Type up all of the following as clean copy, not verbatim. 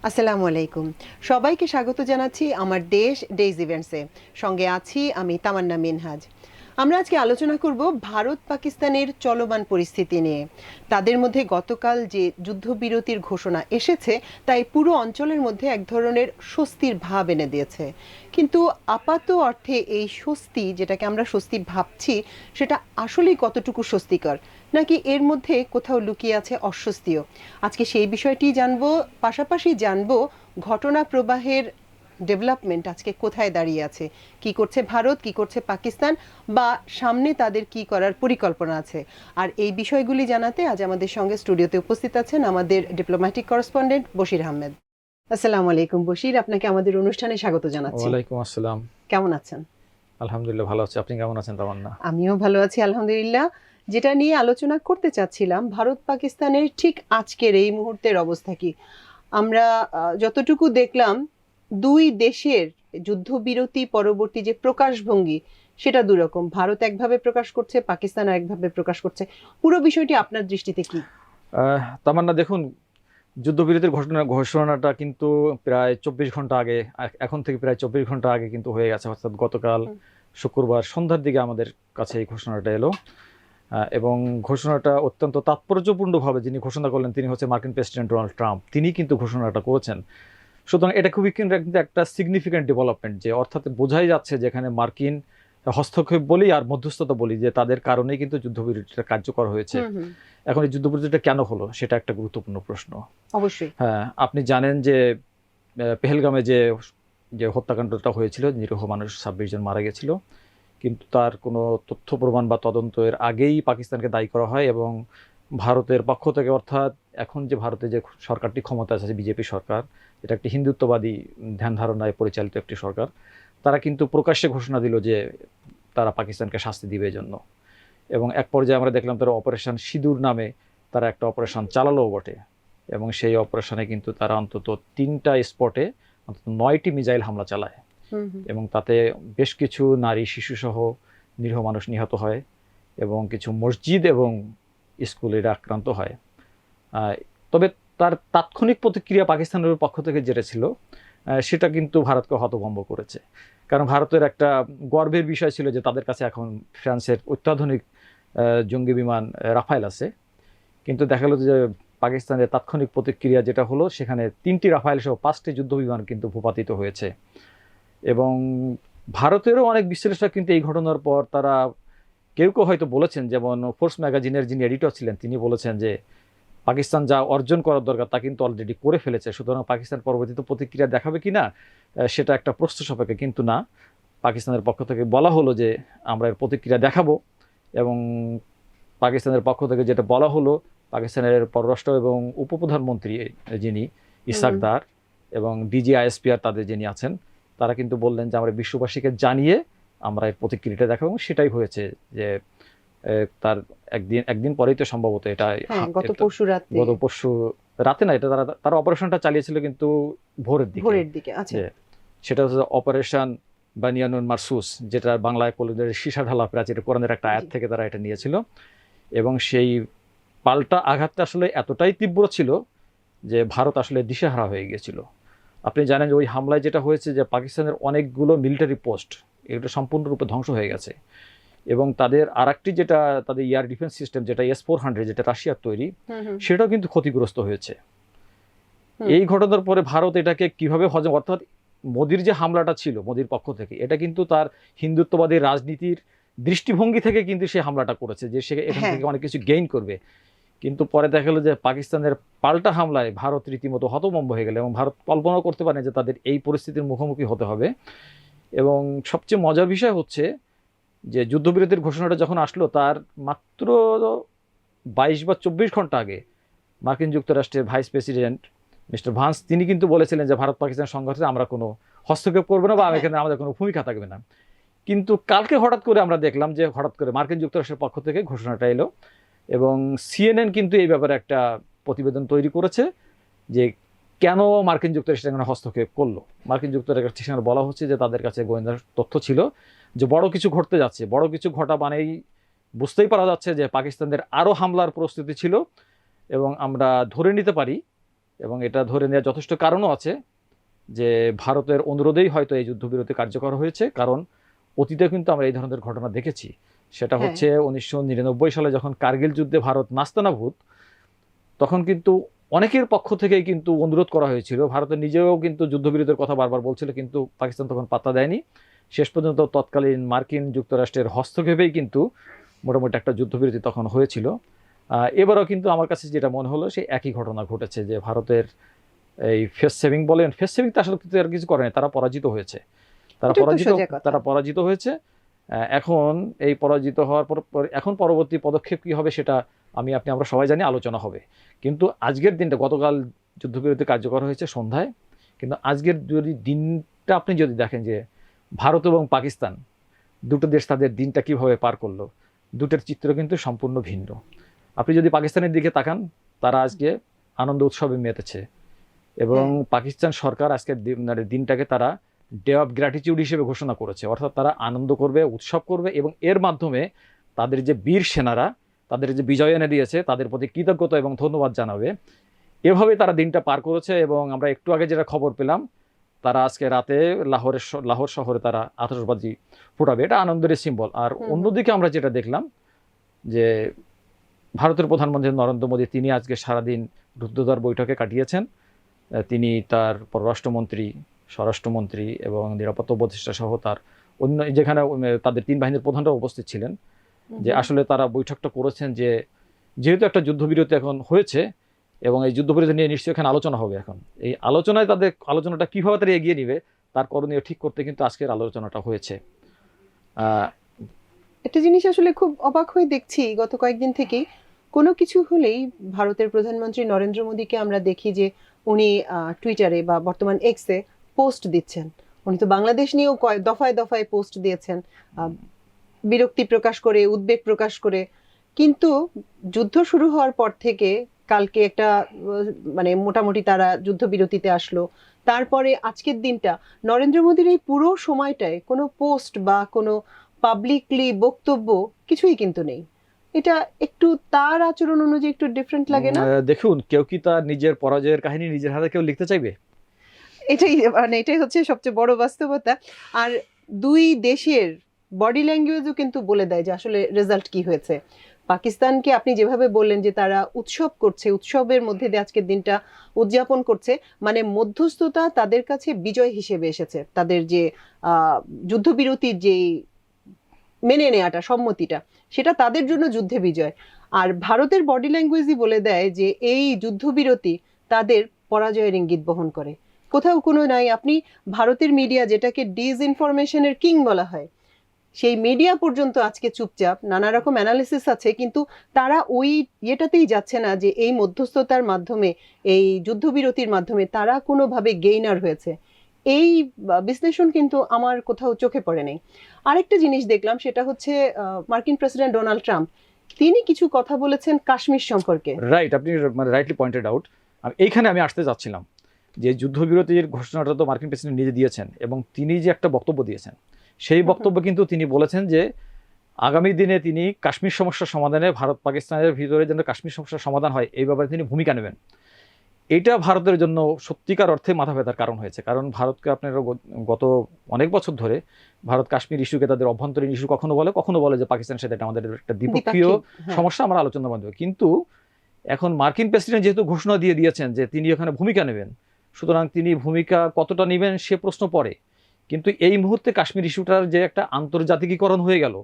আসসালামু আলাইকুম। সবাইকে স্বাগত জানাচ্ছি আমার দেশ ডেইজ ইভেন্টসে। সঙ্গে আছি আমি তামান্না মিনহাজ। আমরা আজকে আলোচনা করব ভারত পাকিস্তানের চলমান পরিস্থিতি নিয়ে। তাদের মধ্যে গতকাল যে যুদ্ধবিরতির ঘোষণা এসেছে তাই পুরো অঞ্চলের মধ্যে এক ধরনের স্বস্তির ভাব এনে দিয়েছে। কিন্তু আপাত অর্থে এই স্বস্তি, যেটাকে আমরা স্বস্তি ভাবছি, সেটা আসলেই কতটুকু স্বস্তিকর, নাকি এর মধ্যে কোথাও লুকিয়ে আছে অস্বস্তিও? আজকে সেই বিষয়টি জানবো, পাশাপাশি জানবো ঘটনা প্রবাহের ডেভেলপমেন্ট আজকে কোথায় দাঁড়িয়ে আছে, কি করছে ভারত, কি করছে পাকিস্তান, বা সামনে তাদের কি করার পরিকল্পনা আছে। আর এই বিষয়গুলি জানাতে আজ আমাদের সঙ্গে স্টুডিওতে উপস্থিত আছেন আমাদের ডিপ্লোম্যাটিক করেসপন্ডেন্ট বশির আহমেদ। আসসালামু আলাইকুম বশির, আপনাকে আমাদের অনুষ্ঠানে স্বাগত জানাচ্ছি। ওয়ালাইকুম আসসালাম। কেমন আছেন? আলহামদুলিল্লাহ ভালো আছি। আপনি কেমন আছেন তামান্না? আমিও ভালো আছি আলহামদুলিল্লাহ। যেটা নিয়ে আলোচনা করতে চাচ্ছিলাম, ভারত পাকিস্তানের ঠিক আজকের এই মুহূর্তের অবস্থা কি? আমরা যতটুকু দেখলাম, দুই দেশের যুদ্ধবিরতি পরবর্তী যে প্রকাশভঙ্গি সেটা দুরকম। ভারত একভাবে প্রকাশ করছে, পাকিস্তান আরেকভাবে প্রকাশ করছে। পুরো বিষয়টি আপনার দৃষ্টিতে কি? তামান্না দেখুন, যুদ্ধবিরতির ঘোষণাটা কিন্তু প্রায় 24 ঘন্টা আগে, এখন থেকে প্রায় 24 ঘন্টা আগে কিন্তু হয়ে গেছে। অর্থাৎ গতকাল শুক্রবার সন্ধ্যার দিকে আমাদের কাছে এই ঘোষণাটা এলো। এবং ঘোষণাটা অত্যন্ত তাৎপর্যপূর্ণভাবে যিনি ঘোষণা করলেন তিনি হচ্ছে মার্কিন প্রেসিডেন্ট ডোনাল্ড ট্রাম্প। তিনি কিন্তু ঘোষণাটা করেছেন। সুতরাং এটা খুবই কিন্তু একটা সিগনিফিক্যান্ট ডেভেলপমেন্ট, যে অর্থাৎ বোঝাই যাচ্ছে যেখানে মার্কিন হস্তক্ষেপ বলি আর মধ্যস্থতা বলি, যে তাদের কারণেই কিন্তু যুদ্ধবিরতিটা কার্যকর হয়েছে। এখন এই যুদ্ধবিরতিটা কেন হলো সেটা একটা গুরুত্বপূর্ণ প্রশ্ন। অবশ্যই। হ্যাঁ, আপনি জানেন যে পেহেলগামে যে যে হত্যাকাণ্ডটা হয়েছিল, নিরীহ মানুষ 26 জন মারা গেছিল, কিন্তু তার কোনো তথ্য প্রমাণ বা তদন্তের আগেই পাকিস্তানকে দায়ী করা হয়। এবং ভারতের পক্ষ থেকে, অর্থাৎ এখন যে ভারতে যে সরকারটি ক্ষমতা আছে বিজেপি সরকার, এটা একটি হিন্দুত্ববাদী ধ্যান ধারণায় পরিচালিত একটি সরকার, তারা কিন্তু প্রকাশ্যে ঘোষণা দিল যে তারা পাকিস্তানকে শাস্তি দিবে জন্য। এবং এক পর্যায়ে আমরা দেখলাম তারা অপারেশন সিঁদুর নামে তারা একটা অপারেশন চালালোও বটে। এবং সেই অপারেশনে কিন্তু তারা অন্তত 3টা স্পটে অন্তত 9টি মিসাইল হামলা চালায়। এবং তাতে বেশ কিছু নারী শিশুসহ নিরীহ মানুষ নিহত হয় এবং কিছু মসজিদ এবং স্কুলেরা আক্রান্ত হয়। তবে তার তাৎক্ষণিক প্রতিক্রিয়া পাকিস্তানের পক্ষ থেকে যেটা ছিল, সেটা কিন্তু ভারতকে হতভম্ব করেছে। কারণ ভারতের একটা গর্বের বিষয় ছিল যে তাদের কাছে এখন ফ্রান্সের অত্যাধুনিক জঙ্গি বিমান রাফায়েল আছে। কিন্তু দেখা গেল যে পাকিস্তানের তাৎক্ষণিক প্রতিক্রিয়া যেটা হলো, সেখানে 3টি রাফায়েল সহ 5টি যুদ্ধ বিমান কিন্তু ভূপাতিত হয়েছে। এবং ভারতেরও অনেক বিশ্লেষক কিন্তু এই ঘটনার পর তারা কেউ কেউ হয়তো বলেছেন, যেমন ফোর্স ম্যাগাজিনের যিনি এডিটর ছিলেন তিনি বলেছেন যে পাকিস্তান যা অর্জন করার দরকার তা কিন্তু অলরেডি করে ফেলেছে, সুতরাং পাকিস্তান পরবর্তীতে প্রতিক্রিয়া দেখাবে কিনা সেটা একটা প্রশ্ন সাপেক্ষে। কিন্তু না, পাকিস্তানের পক্ষ থেকে বলা হলো যে আমরা এর প্রতিক্রিয়া দেখাবো। এবং পাকিস্তানের পক্ষ থেকে যেটা বলা হলো, পাকিস্তানের পররাষ্ট্র এবং উপপ্রধানমন্ত্রী যিনি ইসাক দার এবং DGISPR তাদের যিনি আছেন, তারা কিন্তু বললেন যে আমরা বিশ্ববাসীকে জানিয়ে আমরা এর প্রতিক্রিয়াটা দেখাবো। সেটাই হয়েছে, যে তার একদিন পরেই তো সম্ভবত এটা গত পরশু রাতে না, এটা তারা অপারেশনটা চালিয়েছিল কিন্তু ভোরের দিকে। সেটা হচ্ছে অপারেশন বানিয়ানুন মারসুস, যেটা বাংলায় সীসা ঢালা প্রাচীর, কোরআনের একটা আয়াত থেকে তারা এটা নিয়েছিল। এবং সেই পাল্টা আঘাতটা আসলে এতটাই তীব্র ছিল যে ভারত আসলে দিশেহারা হয়ে গিয়েছিল। আপনি জানেন যে ওই হামলায় যেটা হয়েছে, যে পাকিস্তানের অনেকগুলো মিলিটারি পোস্ট এগুলো সম্পূর্ণরূপে ধ্বংস হয়ে গেছে। এবং তাদের আরেকটি যেটা তাদের এয়ার ডিফেন্স সিস্টেম, যেটা S-400 যেটা রাশিয়ার তৈরি, সেটাও কিন্তু ক্ষতিগ্রস্ত হয়েছে। এই ঘটনার পরে ভারত এটাকে কিভাবে হজম, অর্থাৎ মোদির যে হামলাটা ছিল মোদির পক্ষ থেকে, এটা কিন্তু তার হিন্দুত্ববাদী রাজনীতির দৃষ্টিভঙ্গি থেকে কিন্তু সে হামলাটা করেছে, যে সে এখান থেকে অনেক কিছু গেইন করবে। কিন্তু পরে দেখা গেলো যে পাকিস্তানের পাল্টা হামলায় ভারত রীতিমতো হতভম্ব হয়ে গেল। এবং ভারত কল্পনাও করতে পারে যে তাদের এই পরিস্থিতির মুখোমুখি হতে হবে। এবং সবচেয়ে মজার বিষয় হচ্ছে যে যুদ্ধবিরতির ঘোষণাটা যখন আসলো, তার মাত্র 22 বা 24 ঘন্টা আগে মার্কিন যুক্তরাষ্ট্রের ভাইস প্রেসিডেন্ট মিস্টার ভান্স তিনি কিন্তু বলেছিলেন যে ভারত পাকিস্তান সংঘর্ষে আমরা কোনো হস্তক্ষেপ করবো না বা এখানে আমাদের কোনো ভূমিকা থাকবে না। কিন্তু কালকে হঠাৎ করে আমরা দেখলাম যে হঠাৎ করে মার্কিন যুক্তরাষ্ট্রের পক্ষ থেকে ঘোষণাটা এলো। এবং CNN কিন্তু এই ব্যাপারে একটা প্রতিবেদন তৈরি করেছে যে কেন মার্কিন যুক্তরাষ্ট্র এখানে হস্তক্ষেপ করলো। মার্কিন যুক্তরাষ্ট্রের সেখানে বলা হচ্ছে যে তাদের কাছে গোয়েন্দা তথ্য ছিল যে বড় কিছু ঘটতে যাচ্ছে। বড় কিছু ঘটা মানেই বুঝতেই পারা যাচ্ছে যে পাকিস্তানদের আরও হামলার প্রস্তুতি ছিল। এবং আমরা ধরে নিতে পারি এবং এটা ধরে নেওয়ার যথেষ্ট কারণও আছে যে ভারতের অনুরোধেই হয়তো এই যুদ্ধবিরতি কার্যকর হয়েছে, কারণ অতীতে কিন্তু আমরা এই ধরনের ঘটনা দেখেছি। সেটা হ্যাঁ। হচ্ছে 1999 সালে যখন কার্গিল যুদ্ধে ভারত নাস্তানাবুদ, তখন কিন্তু অনেকের পক্ষ থেকেই কিন্তু অনুরোধ করা হয়েছিল, ভারতের নিজেও কিন্তু যুদ্ধবিরতির কথা বারবার বলছিল, কিন্তু পাকিস্তান তখন পাত্তা দেয়নি। শেষ পর্যন্ত তৎকালীন মার্কিন যুক্তরাষ্ট্রের হস্তক্ষেপেই কিন্তু মোটামুটি একটা যুদ্ধবিরতি তখন হয়েছিল। এবারও কিন্তু আমার কাছে যেটা মনে হলো সেই একই ঘটনা ঘটেছে, যে ভারতের এই ফেস সেভিং বলেন, ফেস সেভিং তো আসলে আর কিছু করে না, তারা পরাজিত হয়েছে, তারা পরাজিত হয়েছে। এখন এই পরাজিত হওয়ার পর এখন পরবর্তী পদক্ষেপ কি হবে সেটা আমরা সবাই জানি, আলোচনা হবে। কিন্তু আজকের দিনটা, গতকাল যুদ্ধবিরতি কার্যকর হয়েছে সন্ধ্যায়, কিন্তু আজকের দিনটা আপনি যদি দেখেন যে ভারত এবং পাকিস্তান দুটো দেশ তাদের দিনটা কিভাবে পার করলো, দুটোর চিত্র কিন্তু সম্পূর্ণ ভিন্ন। আপনি যদি পাকিস্তানের দিকে তাকান, তারা আজকে আনন্দ উৎসবে মেতেছে, এবং পাকিস্তান সরকার আজকের দিনটাকে তারা ডে অফ গ্র্যাটিটিউড হিসেবে ঘোষণা করেছে, অর্থাৎ তারা আনন্দ করবে, উৎসব করবে, এবং এর মাধ্যমে তাদের যে বীর সেনারা তাদের যে বিজয় এনে দিয়েছে তাদের প্রতি কৃতজ্ঞতা এবং ধন্যবাদ জানাবে। এভাবে তারা দিনটা পার করেছে। এবং আমরা একটু আগে যেটা খবর পেলাম, তারা আজকে রাতে লাহোর শহরে তারা আতশবাজি ফোটাবে, এটা আনন্দের সিম্বল। আর অন্যদিকে আমরা যেটা দেখলাম যে ভারতের প্রধানমন্ত্রী নরেন্দ্র মোদী, তিনি আজকে সারাদিন রুদ্ধদ্বার বৈঠকে কাটিয়েছেন। তিনি তার পররাষ্ট্রমন্ত্রী, স্বরাষ্ট্রমন্ত্রী এবং নিরাপত্তা উপদেষ্টা সহ তার অন্য, যেখানে তাদের তিন বাহিনীর প্রধানরা উপস্থিত ছিলেন, যে আসলে তারা বৈঠকটা করেছেন যে যেহেতু একটা যুদ্ধবিরতি এখন হয়েছে এবং এই যুদ্ধবিরতি নিয়ে নিশ্চয়ই এখানে আলোচনা হবে, এখন এই আলোচনায় তাদের আলোচনাটা কিভাবে তারা এগিয়ে নিবে তার করণীয় ঠিক করতে কিন্তু আজকের আলোচনাটা হয়েছে। একটা জিনিস আসলে খুব অবাক হয়ে দেখছি, গত কয়েকদিন থেকেই কোনো কিছু হলেই ভারতের প্রধানমন্ত্রী নরেন্দ্র মোদীকে আমরা দেখি যে উনি টুইটারে বা বর্তমান এক্সে পোস্ট দিচ্ছেন। উনি তো বাংলাদেশ নিয়েও দফায় দফায় পোস্ট দিয়েছেন, বিরক্তি প্রকাশ করে, উদ্বেগ প্রকাশ করে। কিন্তু যুদ্ধ শুরু হওয়ার পর থেকে কালকে একটা মানে মোটামুটি তারা যুদ্ধবিরতিতে আসলো, তারপরে আজকের দিনটা, নরেন্দ্র মোদীর এই পুরো সময়টায় কোনো পোস্ট বা কোনো পাবলিকলি বক্তব্য কিছুই কিন্তু নেই। এটা একটু তার আচরণ অনুযায়ী একটু ডিফারেন্ট লাগে না? দেখুন, কেউ কি তার নিজের পরাজয়ের কাহিনী নিজের হাতে কেউ লিখতে চাইবে? এটাই হচ্ছে সবচেয়ে বড় বাস্তবতা। আর দুই দেশের বডি ল্যাঙ্গুয়েজও কিন্তু বলে দেয় যে আসলে রেজাল্ট কি হয়েছে। পাকিস্তানকে আপনি যেভাবে বললেন যে তারা উৎসব করছে, উৎসবের মধ্যে দিয়ে আজকের দিনটা উদযাপন করছে, মানে মধ্যস্থতা তাদের কাছে বিজয় হিসেবে এসেছে। তাদের যে যুদ্ধবিরতির যে মেনে নেওয়াটা, সম্মতিটা, সেটা তাদের জন্য যুদ্ধে বিজয়। আর ভারতের বডি ল্যাঙ্গুয়েজই বলে দেয় যে এই যুদ্ধবিরতি তাদের পরাজয়ের ইঙ্গিত বহন করে। কোথাও কোনো নাই, আপনি ভারতের মিডিয়া যেটাকে ডিসইনফরমেশনের কিং বলা হয়, সেই মিডিয়া পর্যন্ত আজকে চুপচাপ। নানা রকম অ্যানালিসিস আছে, কিন্তু তারা ওই ইয়েটাতেই যাচ্ছে না যে এই মধ্যস্থতার মাধ্যমে, এই যুদ্ধবিরতির মাধ্যমে তারা কোনোভাবে গেইনার হয়েছে। এই বিশ্লেষণ কিন্তু আমার কোথাও চোখে পড়ে নেই। আরেকটা জিনিস দেখলাম, সেটা হচ্ছে মার্কিন প্রেসিডেন্ট ডোনাল্ড ট্রাম্প, তিনি কিছু কথা বলেছেন কাশ্মীর সম্পর্কে। রাইট, আপনি রাইটলি পয়েন্টেড আউট। এইখানে আমি আসতে যাচ্ছিলাম যে যুদ্ধবিরতির ঘোষণাটা তো মার্কিন প্রেসিডেন্ট নিজে দিয়েছেন, এবং তিনি যে একটা বক্তব্য দিয়েছেন, সেই বক্তব্যে কিন্তু তিনি বলেছেন যে আগামী দিনে তিনি কাশ্মীর সমস্যার সমাধানে, ভারত পাকিস্তানের ভিতরে যেন কাশ্মীর সমস্যার সমাধান হয় এই ব্যাপারে তিনি ভূমিকা নেবেন। এটা ভারতের জন্য সত্যিকার অর্থে মাথা ব্যথার কারণ হয়েছে, কারণ ভারতকে আপনারা গত অনেক বছর ধরে ভারত কাশ্মীর ইস্যুকে তাদের অভ্যন্তরীণ ইস্যু কখনো বলে যে পাকিস্তানের সাথে এটা আমাদের একটা দ্বিপক্ষীয় সমস্যা, আমরা আলোচনার মাধ্যমে। কিন্তু এখন মার্কিন প্রেসিডেন্ট যেহেতু ঘোষণা দিয়ে দিয়েছেন যে তিনি এখানে ভূমিকা নেবেন, সুতরাং তিনি ভূমিকা কতটা নেবেন সে প্রশ্ন পড়ে। কিন্তু এই মুহূর্তে কাশ্মীর ইস্যুটার যে একটা আন্তর্জাতিকীকরণ হয়ে গেল,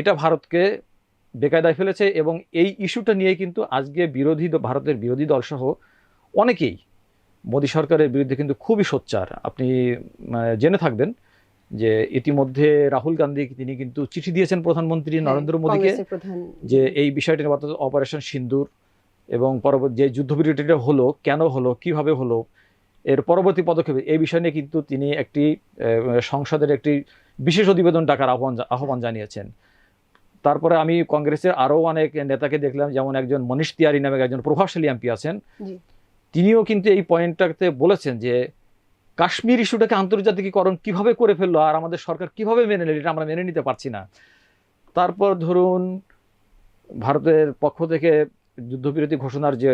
এটা ভারতকে বেকায়দায় ফেলেছে। এবং এই ইস্যুটা নিয়ে কিন্তু আজকে ভারতের বিরোধী দল সহ অনেকেই মোদী সরকারের বিরুদ্ধে কিন্তু খুবই সোচ্চার। আপনি জেনে থাকবেন যে ইতিমধ্যে রাহুল গান্ধী তিনি কিন্তু চিঠি দিয়েছেন প্রধানমন্ত্রী নরেন্দ্র মোদীকে, যে এই বিষয়টি অপারেশন সিন্দুর এবং পরবর্তী যে যুদ্ধবিরতিটা হলো, কেন হলো, কিভাবে হলো, এর পরবর্তী পদক্ষেপ, এই বিষয় নিয়ে কিন্তু তিনি একটি সংসদের একটি বিশেষ অধিবেশন ডাকার আহ্বান জানিয়েছেন। তারপরে আমি কংগ্রেসের আরও অনেক নেতাকে দেখলাম, যেমন একজন মনীষ তিওয়ারি নামে একজন প্রভাবশালী এমপি আছেন, তিনিও কিন্তু এই পয়েন্টটাতে বলেছেন যে কাশ্মীর ইস্যুটাকে আন্তর্জাতিকীকরণ কিভাবে করে ফেললো আর আমাদের সরকার কিভাবে মেনে নিল, এটা আমরা মেনে নিতে পারছি না। তারপর ধরুন ভারতের পক্ষ থেকে যুদ্ধবিরতি ঘোষণার যে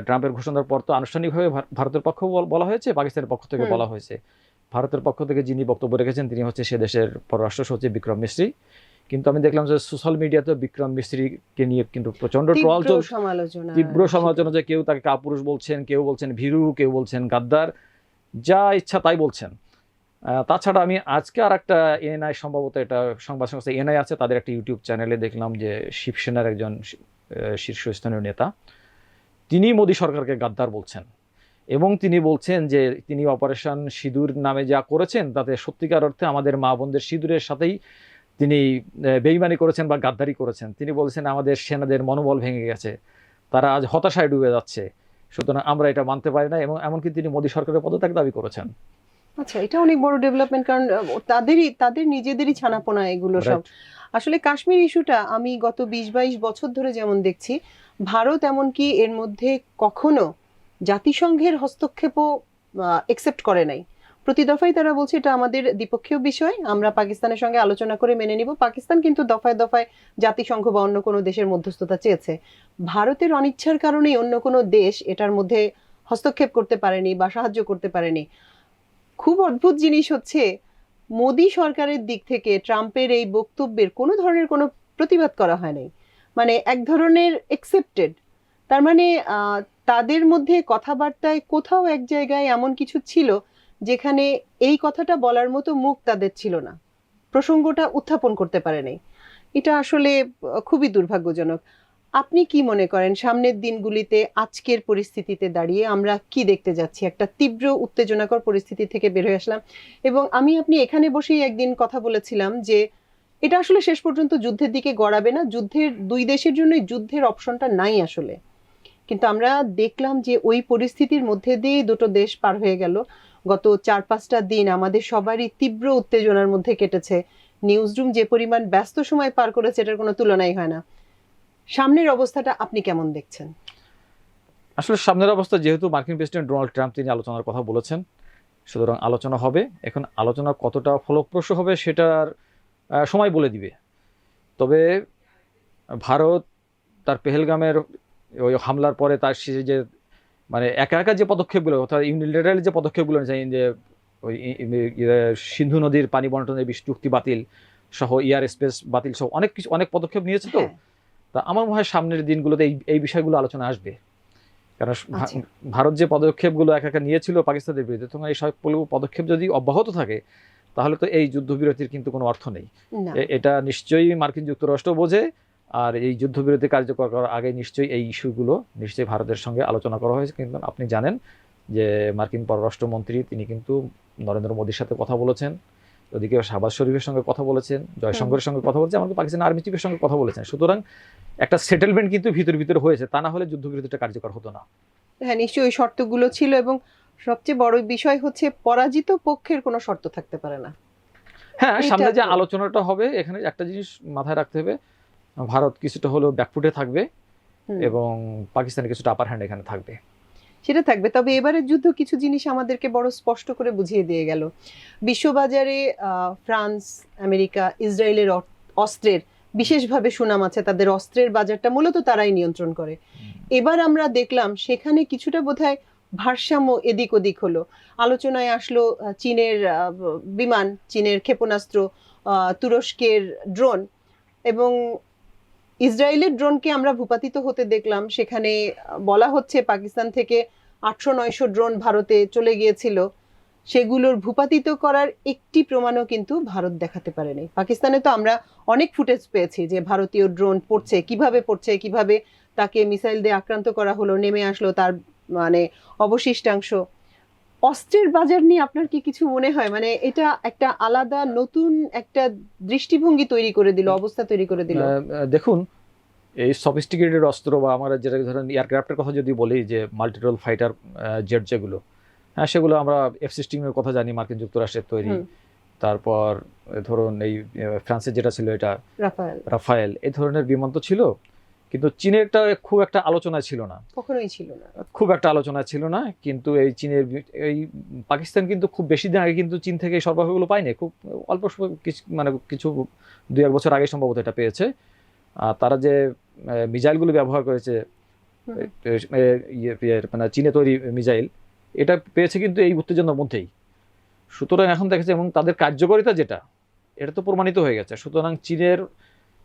ট্রাম্পের ঘোষণার পর তো আনুষ্ঠানিকভাবে ভারতের পক্ষ বলা হয়েছে, পাকিস্তানের পক্ষ থেকে বলা হয়েছে। ভারতের পক্ষ থেকে যিনি বক্তব্য রেখেছেন তিনি হচ্ছে সে দেশের পররাষ্ট্র সচিব বিক্রম মিশ্রি। কিন্তু আমি দেখলাম যে সোশ্যাল মিডিয়াতে বিক্রম মিস্ত্রিকে নিয়ে কিন্তু প্রচন্ড ট্রল চলছে, তীব্র সমালোচনা, যে কেউ তাকে কাপুরুষ বলছেন, কেউ বলছেন ভীরু, কেউ বলছেন গাদ্দার, যা ইচ্ছা তাই বলছেন। তাছাড়া আমি আজকে আর একটা এনআই, সম্ভবত এটা সংবাদ সংস্থা এনআই আছে, তাদের একটা ইউটিউব চ্যানেলে দেখলাম যে শিবসেনার একজন শীর্ষস্থানীয় নেতা তিনি মোদী সরকারকে গাদ্দার বলছেন, এবং তিনি বলছেন যে তিনি অপারেশন সিঁদুর নামে যা করেছেন তাতে সত্যিকার অর্থে আমাদের মা বোনদের সিঁদুরের সাথেই তিনি বেইমানি করেছেন বা গাদ্দারি করেছেন। তিনি বলছেন আমাদের সেনাদের মনোবল ভেঙে গেছে, তারা আজ হতাশায় ডুবে যাচ্ছে, সুতরাং আমরা এটা মানতে পারি না, এবং এমনকি তিনি মোদী সরকারের পদত্যাগ দাবি করেছেন। আচ্ছা, এটা অনেক বড় ডেভেলপমেন্ট, কারণ তাদের নিজেদেরই ছানাপোনা এগুলো সব। আসলে কাশ্মীর ইস্যুটা আমি গত 20-22 বছর ধরে যেমন দেখছি, ভারত এমনকি এর মধ্যে কখনো জাতিসংঘের হস্তক্ষেপও একসেপ্ট করে নাই। প্রতি দফায় তারা বলছে এটা আমাদের দ্বিপক্ষীয় বিষয়, আমরা পাকিস্তানের সঙ্গে আলোচনা করে মেনে নিব। পাকিস্তান কিন্তু দফায় দফায় জাতিসংঘ বা অন্য কোনো দেশের মধ্যস্থতা চেয়েছে। ভারতের অনিচ্ছার কারণেই অন্য কোনো দেশ এটার মধ্যে হস্তক্ষেপ করতে পারেনি বা সাহায্য করতে পারেনি। খুব অদ্ভুত জিনিস হচ্ছে, মোদী সরকারের দিক থেকে ট্রাম্পের এই বক্তব্যের কোনো ধরনের কোনো প্রতিবাদ করা হয় নাই, মানে এক ধরনের একসেপ্টেড। তার মানে তাদের মধ্যে কথাবার্তায় কোথাও এক জায়গায় এমন কিছু ছিল যেখানে এই কথাটা বলার মতো মুখ তাদের ছিল না, প্রসঙ্গটা উত্থাপন করতে পারে নাই। এটা আসলে খুবই দুর্ভাগ্যজনক। আপনি কি মনে করেন সামনের দিনগুলিতে আজকের পরিস্থিতিতে দাঁড়িয়ে আমরা কি দেখতে যাচ্ছি? একটা তীব্র উত্তেজনাকর পরিস্থিতি থেকে বের হয়ে আসলাম, এবং আপনি এখানে বসেই একদিন কথা বলেছিলাম যে এটা আসলে শেষ পর্যন্ত যুদ্ধের দিকে গড়াবে না, যুদ্ধের দুই দেশের জন্যই যুদ্ধের অপশনটা নাই আসলে। কিন্তু আমরা দেখলাম যে ওই পরিস্থিতির মধ্যে দিয়ে দুটো দেশ পার হয়ে গেল। গত 4-5টা দিন আমাদের সবারই তীব্র উত্তেজনার মধ্যে কেটেছে। নিউজরুম যে পরিমাণ ব্যস্ত সময় পার করেছে এটার কোনো তুলনাই হয় না। সামনের অবস্থাটা আপনি কেমন দেখছেন? আসলে সামনের অবস্থা, যেহেতু মার্কিন প্রেসিডেন্ট ডোনাল্ড ট্রাম্প তিনি আলোচনার কথা বলেছেন, সুতরাং আলোচনা হবে। এখন আলোচনা কতটা ফলপ্রসূ হবে সেটার সময় বলে দিবে। তবে ভারত তার পেহেলগামের ওই হামলার পরে তার যে মানে একা একা যে পদক্ষেপগুলো, অর্থাৎ ইউনিল্যাটারাল যে পদক্ষেপগুলো, যে ওই সিন্ধু নদীর পানি বন্টনের চুক্তি বাতিল সহ এয়ার স্পেস বাতিল সহ অনেক পদক্ষেপ নিয়েছে। তো তা আমার মনে হয় সামনের দিনগুলোতে এই বিষয়গুলো আলোচনা আসবে। কারণ ভারত যে পদক্ষেপগুলো একা একা নিয়েছিল পাকিস্তানের বিরুদ্ধে, তখন এই সব পদক্ষেপ যদি অব্যাহত থাকে তাহলে তো এই যুদ্ধবিরতির কিন্তু কোনো অর্থ নেই। এটা নিশ্চয়ই মার্কিন যুক্তরাষ্ট্র বোঝে, আর এই যুদ্ধবিরতি কার্যকর করার আগে নিশ্চয়ই এই ইস্যুগুলো নিশ্চয়ই ভারতের সঙ্গে আলোচনা করা হয়েছে। কিন্তু আপনি জানেন যে মার্কিন পররাষ্ট্রমন্ত্রী তিনি কিন্তু নরেন্দ্র মোদীর সাথে কথা বলেছেন, ওদিকে শাহবাজ শরীফের সঙ্গে কথা বলেছেন, জয়শঙ্করের সঙ্গে কথা বলেছেন, এমনকি পাকিস্তান আর্মি চিফের সঙ্গে কথা বলেছেন। সুতরাং একটা সেটেলমেন্ট কিন্তু ভিতরে হয়েছে, তা না হলে যুদ্ধবিরতিটা কার্যকর হতো না। হ্যাঁ, নিশ্চয়ই ওই শর্তগুলো ছিল, এবং সবচেয়ে বড় বিষয় হচ্ছে পরাজিত পক্ষের কোনো শর্ত থাকতে পারে না। হ্যাঁ, সামনে যে আলোচনাটা হবে এখানে একটা জিনিস মাথায় রাখতে হবে, ভারত কিছুটা হলেও ব্যাকফুটে থাকবে এবং পাকিস্তান কিছুটা আপার হ্যান্ড এখানে থাকবে, সেটা থাকবে। তবে এবারের যুদ্ধ কিছু জিনিস আমাদেরকে বড় স্পষ্ট করে বুঝিয়ে দিয়ে গেল। বিশ্ববাজারে ফ্রান্স, আমেরিকা, ইসরায়েলের অস্ত্রের বিশেষভাবে সুনাম আছে, তাদের অস্ত্রের বাজারটা মূলত তারাই নিয়ন্ত্রণ করে। এবার আমরা দেখলাম সেখানে কিছুটা বোধহয় ভারসাম্য এদিক ওদিক হলো। আলোচনায় আসলো চীনের বিমান, চীনের ক্ষেপণাস্ত্র, তুরস্কের ড্রোন, এবং ইসরায়েলের ড্রোনকে আমরা ভূপাতিত হতে দেখলাম। সেখানে বলা হচ্ছে পাকিস্তান থেকে 800-900 ড্রোন ভারতে চলে গিয়েছিল, সেগুলোর ভূপাতিত করার একটি প্রমাণও কিন্তু ভারত দেখাতে পারেনি। পাকিস্তানে তো আমরা অনেক ফুটেজ পেয়েছি যে ভারতীয় ড্রোন পড়ছে, কিভাবে তাকে মিসাইল দিয়ে আক্রান্ত করা হলো, নেমে আসলো তার মানে অবশিষ্টাংশ। অস্ত্রের বাজার নিয়ে আপনার কি কিছু মনে হয়? মানে এটা একটা আলাদা নতুন একটা দৃষ্টিভঙ্গি তৈরি করে দিল, অবস্থা তৈরি করে দিল। দেখুন, এই সফিস্টিকেটেড অস্ত্র বা আমরা যেটা ধরেন এয়ারক্রাফটের কথা যদি বলি, যে মাল্টিরোল ফাইটার জেট যেগুলো, হ্যাঁ সেগুলো আমরা F-16 এর কথা জানি, মার্কিন যুক্তরাষ্ট্রের তৈরি। তারপর ধরুন এই ফ্রান্সের যেটা ছিল এটা রাফায়েল, এই ধরনের বিমান তো ছিল, কিন্তু চীনেরটা খুব একটা আলোচনা ছিল না, কখনোই ছিল না, খুব একটা আলোচনা ছিল না। কিন্তু এই চীনের এই পাকিস্তান কিন্তু খুব বেশি দিন আগে কিন্তু চীন থেকে সরবরাহগুলো পায়নি, খুব অল্প মানে কিছু 2-1 বছর আগে সম্ভবত এটা পেয়েছে। আর তারা যে মিসাইলগুলো ব্যবহার করেছে হুম। মানে চীনে তৈরি মিসাইল, এটা পেয়েছে কিন্তু এই উত্তেজনার মধ্যেই। সুতরাং এখন দেখেছে, এবং তাদের কার্যকারিতা যেটা, এটা তো প্রমাণিত হয়ে গেছে। সুতরাং চীনের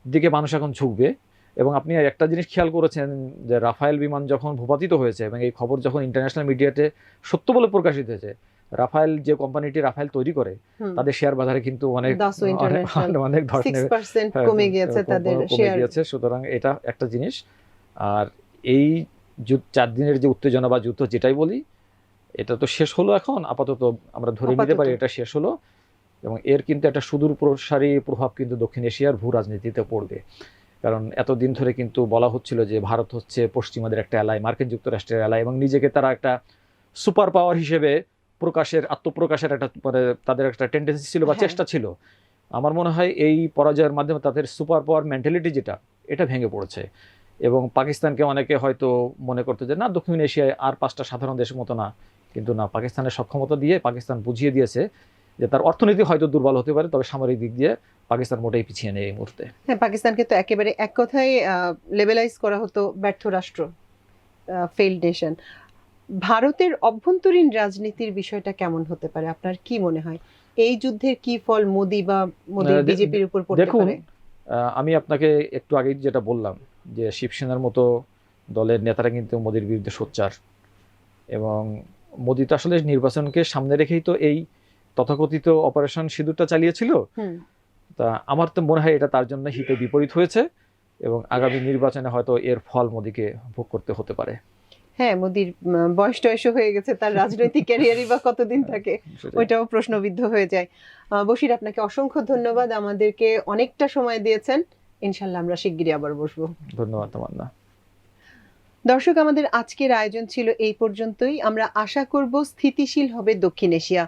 দিকে মানুষ এখন ঝুঁকবে। এবং আপনি একটা জিনিস খেয়াল করেছেন যে রাফায়েল বিমান যখন ভূপাতিত হয়েছে এবং এই খবর যখন ইন্টারন্যাশনাল মিডিয়াতে সত্য বলে প্রকাশিত হয়েছে, রাফায়েল যে কোম্পানিটি রাফায়েল তৈরি করে হুম। তাদের শেয়ার বাজারে কিন্তু অনেক দাসো অনেক ইন্টারন্যাশনাল অনেক ধরনের 6% কমে গিয়েছে তাদের কমে শেয়ার। গিয়েছে। সুতরাং এটা একটা জিনিস। আর এই 4 দিনের যে উত্তেজনা বা যুদ্ধ যেটাই বলি, এটা তো শেষ হলো এখন আপাতত, আমরা ধরে নিতে পারি এটা শেষ হলো। এবং এর কিন্তু একটা সুদূর প্রসারী প্রভাব কিন্তু দক্ষিণ এশিয়ার ভূ রাজনীতিতে পড়বে। কারণ এতদিন ধরে কিন্তু বলা হচ্ছিল যে ভারত হচ্ছে পশ্চিমাদের একটা অ্যালাই, মার্কিন যুক্তরাষ্ট্রের অ্যালাই, এবং নিজেকে তারা একটা সুপার পাওয়ার হিসেবে আত্মপ্রকাশের একটা মানে তাদের একটা টেন্ডেন্সি ছিল বা হ্যাঁ। চেষ্টা ছিল। আমার মনে হয় এই পরাজয়ের মাধ্যমে তাদের সুপার পাওয়ার মেন্টালিটি যেটা, এটা ভেঙে পড়েছে। এবং পাকিস্তানকে অনেকে হয়তো মনে করতো যে না, দক্ষিণ এশিয়ায় আর 5টা সাধারণ দেশের মতো না, কিন্তু না, পাকিস্তানের সক্ষমতা দিয়ে পাকিস্তান বুঝিয়ে দিয়েছে যে তার অর্থনীতি হয়তো দুর্বল হতে পারে, তবে সামরিক দিক দিয়ে পাকিস্তান মোটেই পিছিয়ে নেই এই মুহূর্তে। হ্যাঁ, পাকিস্তানকে তো একেবারে এক কথায় লেভেলাইজ করা হতো ব্যর্থ রাষ্ট্র, ফেইল্ড নেশন। ভারতের অভ্যন্তরীণ রাজনীতির বিষয়টা কেমন হতে পারে, আপনার কি মনে হয়? এই যুদ্ধের কি ফল মোদি বা মোদির বিজেপির উপর পড়তে দেখুন, পারে? আমি আপনাকে একটু আগেই যেটা বললাম যে শিবসেনার মতো দলের নেতারা কিন্তু মোদির বিরুদ্ধে সোচ্চার। এবং মোদি তো আসলে নির্বাচনকে সামনে রেখেই তো এই তথাকথিত অপারেশন সিঁদুরটা চালিয়েছিল। হুম। তা আমার তো মনে হয় এটা তার জন্য হিতে বিপরীত হয়েছে, এবং আগামী নির্বাচনে হয়তো এর ফল মোদিকে ভোগ করতে হতে পারে। হ্যাঁ, মোদির বয়স টয়সও হয়ে গেছে, তার রাজনৈতিক ক্যারিয়ারই বা কতদিন থাকে, সেটাই। ওইটাও প্রশ্নবিদ্ধ হয়ে যায়। বশির, আপনাকে অসংখ্য ধন্যবাদ, আমাদেরকে অনেকটা সময় দিয়েছেন। ইনশাল্লাহ আমরা শিগগিরই আবার বসবো। ধন্যবাদ তামান্না। দর্শক, আমাদের আজকের আয়োজন ছিল এই পর্যন্তই। আমরা আশা করব স্থিতিশীল হবে দক্ষিণ এশিয়া,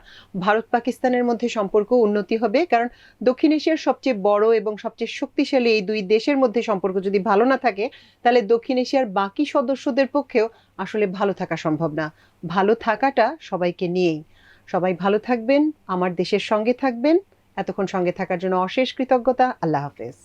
ভারত পাকিস্তানের মধ্যে সম্পর্ক উন্নতি হবে। কারণ দক্ষিণ এশিয়ার সবচেয়ে বড় এবং সবচেয়ে শক্তিশালী এই দুই দেশের মধ্যে সম্পর্ক যদি ভালো না থাকে, তাহলে দক্ষিণ এশিয়ার বাকি সদস্যদের পক্ষেও আসলে ভালো থাকা সম্ভব না। ভালো থাকাটা সবাইকে নিয়েই। সবাই ভালো থাকবেন, আমার দেশের সঙ্গে থাকবেন। এতক্ষণ সঙ্গে থাকার জন্য অশেষ কৃতজ্ঞতা। আল্লাহ হাফেজ।